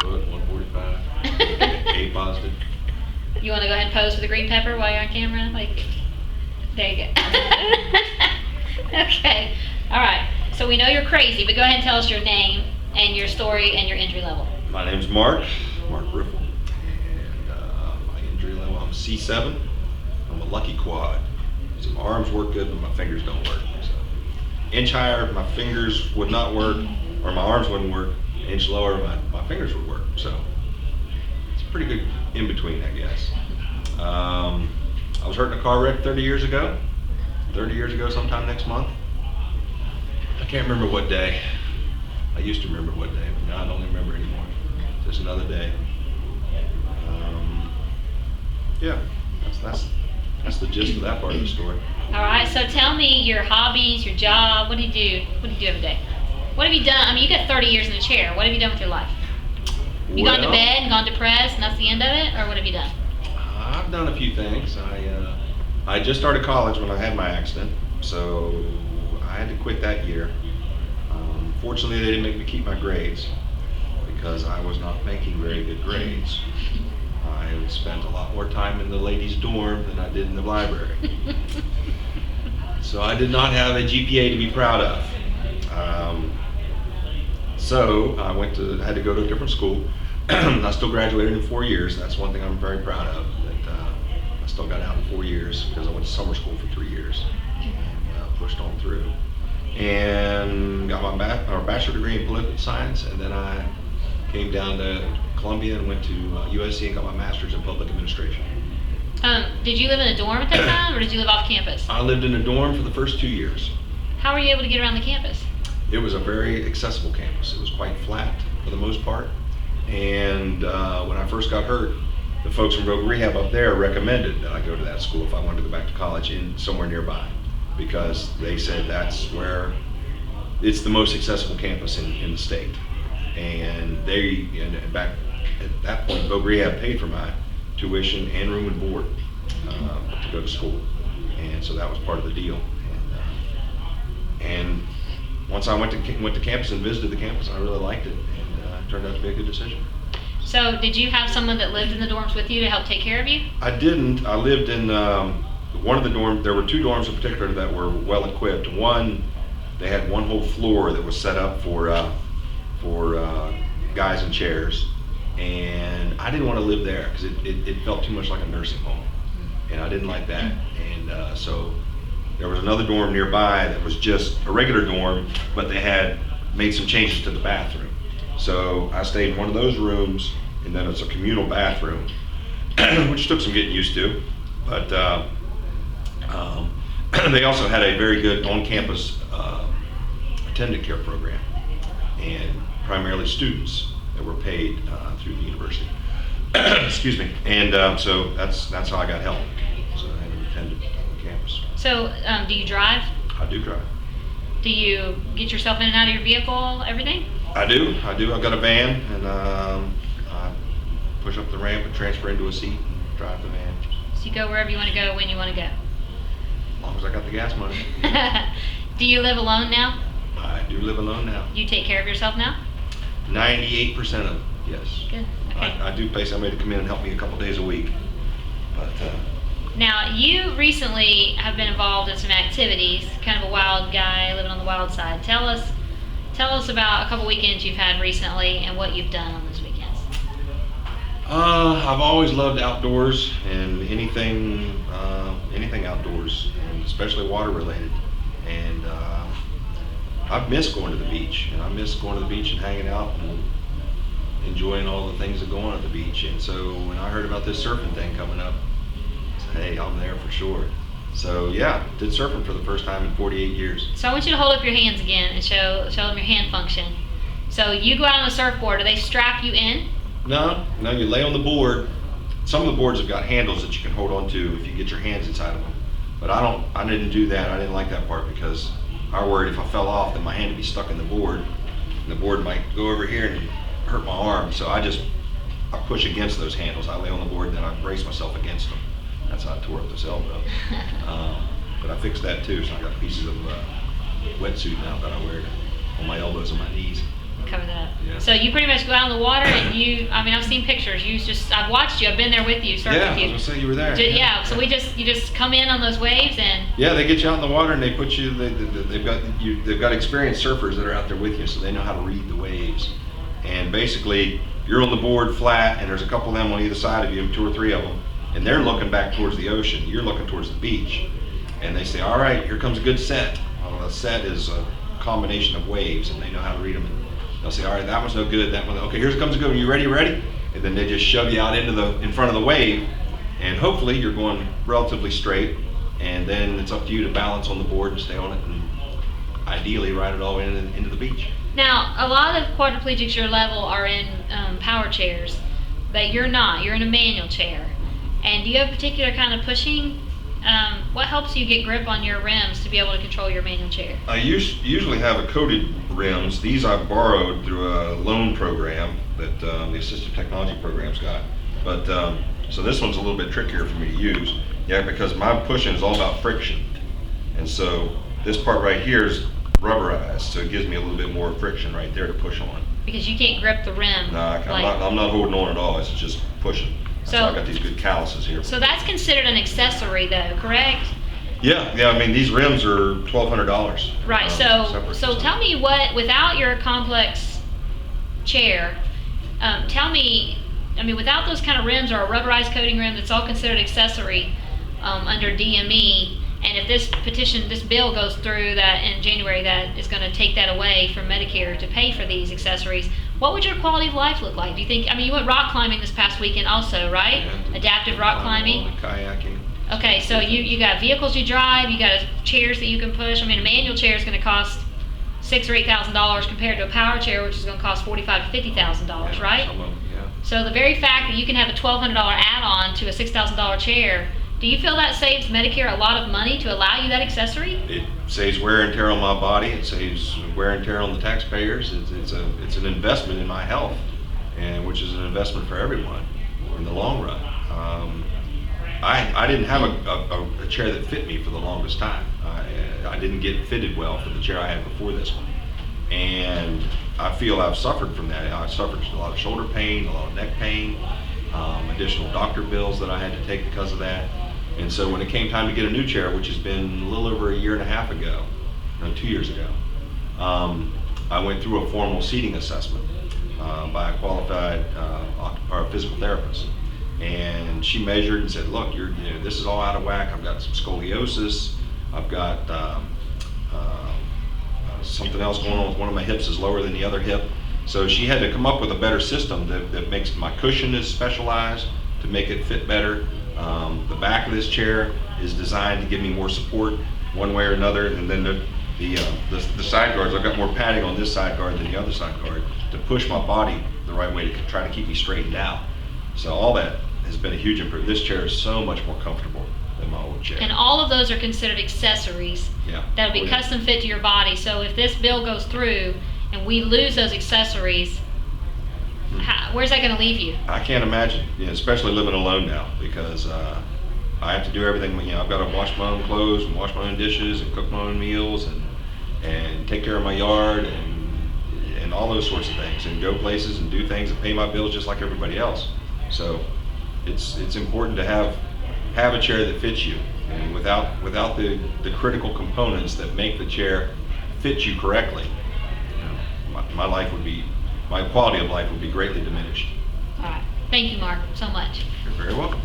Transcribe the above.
foot, 145. A positive. You want to go ahead and pose for the green pepper while you're on camera? Like, there you go. Okay. All right. So we know you're crazy, but go ahead and tell us your name and your story and your injury level. My name's Mark Riffle, and my injury level, I'm C7. I'm a lucky quad. So my arms work good, but my fingers don't work. So, inch higher, my fingers would not work, or my arms wouldn't work. Inch lower, my fingers would work. So it's pretty good in between, I guess. I was hurt in a car wreck 30 years ago. 30 years ago, sometime next month. I can't remember what day. I used to remember what day, but now I don't remember anymore. Just another day. Yeah, that's the gist of that part of the story. All right. So tell me your hobbies, your job. What do you do? What do you do every day? What have you done? I mean, you got 30 years in a chair. What have you done with your life? You gone to bed and gone depressed, and that's the end of it, or what have you done? I've done a few things. I just started college when I had my accident, so I had to quit that year. Fortunately, they didn't make me keep my grades because I was not making very good grades. I spent a lot more time in the ladies' dorm than I did in the library. So I did not have a GPA to be proud of. So I had to go to a different school. I still graduated in 4 years. That's one thing I'm very proud of, that I still got out in 4 years because I went to summer school for 3 years and pushed on through. And got my bachelor degree in political science, and then I came down to Columbia and went to USC and got my master's in public administration. Did you live in a dorm at that time, or did you live off campus? I lived in a dorm for the first 2 years. How were you able to get around the campus? It was a very accessible campus. It was quite flat for the most part. And when I first got hurt, the folks from Rogue Rehab up there recommended that I go to that school if I wanted to go back to college in somewhere nearby, because they said that's where it's the most accessible campus in the state. And back at that point, Rogue Rehab paid for my tuition and room and board to go to school, and so that was part of the deal. And once I went to campus and visited the campus, I really liked it, and it turned out to be a good decision. So did you have someone that lived in the dorms with you to help take care of you? I didn't. I lived in one of the dorms. There were 2 dorms in particular that were well equipped. One, they had one whole floor that was set up for guys in chairs, and I didn't want to live there because it felt too much like a nursing home, and I didn't like that. And so there was another dorm nearby that was just a regular dorm, but they had made some changes to the bathroom. So I stayed in one of those rooms, and then it's a communal bathroom, which took some getting used to. But they also had a very good on-campus attendant care program, and primarily students that were paid through the university. Excuse me. And so that's how I got help. So I had an attendant on campus. So do you drive? I do drive. Do you get yourself in and out of your vehicle, everything? I do. I've got a van, and I push up the ramp and transfer into a seat and drive the van. So you go wherever you want to go, when you want to go. As long as I got the gas money. Do you live alone now? I do live alone now. You take care of yourself now? 98% of it, yes. Good. Okay. I do pay somebody to come in and help me a couple days a week. But now, you recently have been involved in some activities, kind of a wild guy living on the wild side. Tell us about a couple weekends you've had recently and what you've done on those weekends. I've always loved outdoors and anything outdoors, and especially water related. And I've missed going to the beach, and I miss going to the beach and hanging out and enjoying all the things that go on at the beach. And so when I heard about this surfing thing coming up, I said, hey, I'm there for sure. So yeah, did surfing for the first time in 48 years. So I want you to hold up your hands again and show them your hand function. So you go out on a surfboard. Do they strap you in? No, you lay on the board. Some of the boards have got handles that you can hold on to if you get your hands inside of them. But I didn't do that. I didn't like that part because I worried if I fell off, then my hand would be stuck in the board, and the board might go over here and hurt my arm. So I push against those handles. I lay on the board, and then I brace myself against them. That's how I tore up this elbow. But I fixed that too, so I got pieces of wetsuit now that I wear on my elbows and my knees. cover that up. Yeah. So you pretty much go out in the water and I've seen pictures. I've watched you. I've been there with you, surfed Yeah, with you. I was gonna say you were there. Yeah. So you just come in on those waves and. Yeah, they get you out in the water and they put you. They've got experienced surfers that are out there with you, so they know how to read the waves. And basically, you're on the board flat, and there's a couple of them on either side of you, 2 or 3 of them, and they're looking back towards the ocean. You're looking towards the beach, and they say, "All right, here comes a good set." Well, a set is a combination of waves, and they know how to read them. And they'll say, "All right, that one's no good. That one, okay, here comes a good one. You ready? Ready?" And then they just shove you out in front of the wave, and hopefully you're going relatively straight. And then it's up to you to balance on the board and stay on it, and ideally ride it all the way into the beach. Now, a lot of quadriplegics your level are in power chairs, but you're not. You're in a manual chair. And do you have particular kind of pushing? What helps you get grip on your rims to be able to control your manual chair? I usually have a coated rims. These I borrowed through a loan program that the assistive technology program's got. But so this one's a little bit trickier for me to use. Yeah, because my pushing is all about friction. And so this part right here is rubberized, so it gives me a little bit more friction right there to push on. Because you can't grip the rim. No, I'm not holding on at all. It's just pushing. So I got these good calluses here. So that's considered an accessory, though, correct? Yeah. I mean, these rims are $1,200. Right. So tell me without your complex chair, tell me. I mean, without those kind of rims or a rubberized coating rim, that's all considered accessory under DME. And if this bill goes through that in January, that is going to take that away from Medicare to pay for these accessories, what would your quality of life look like? Do you think, you went rock climbing this past weekend also, right? Yeah, adaptive rock climbing. Kayaking. Okay, so you got vehicles you drive, you got chairs that you can push. I mean, a manual chair is going to cost $6,000 or $8,000 compared to a power chair, which is going to cost $45,000 to $50,000, right? So the very fact that you can have a $1,200 add-on to a $6,000 chair, do you feel that saves Medicare a lot of money to allow you that accessory? It saves wear and tear on my body. It saves wear and tear on the taxpayers. It's an investment in my health, and which is an investment for everyone in the long run. I didn't have a chair that fit me for the longest time. I didn't get fitted well for the chair I had before this one, and I feel I've suffered from that. I suffered a lot of shoulder pain, a lot of neck pain, additional doctor bills that I had to take because of that. And so when it came time to get a new chair, which has been a little over 1.5 years ago, no, 2 years ago, I went through a formal seating assessment by a qualified physical therapist. And she measured and said, "Look, this is all out of whack. I've got some scoliosis. I've got something else going on with one of my hips is lower than the other hip." So she had to come up with a better system that makes my cushion is specialized to make it fit better. The back of this chair is designed to give me more support one way or another, and then the side guards, I've got more padding on this side guard than the other side guard to push my body the right way to try to keep me straightened out. So all that has been a huge improvement. This chair is so much more comfortable than my old chair. And all of those are considered accessories that'll be custom fit to your body. So if this bill goes through and we lose those accessories, where's that going to leave you? I can't imagine, especially living alone now, because I have to do everything. I've got to wash my own clothes and wash my own dishes and cook my own meals and take care of my yard and all those sorts of things, and go places and do things and pay my bills just like everybody else. So it's important to have a chair that fits you, and without the critical components that make the chair fit you correctly, my quality of life would be greatly diminished. All right. Thank you, Mark, so much. You're very welcome.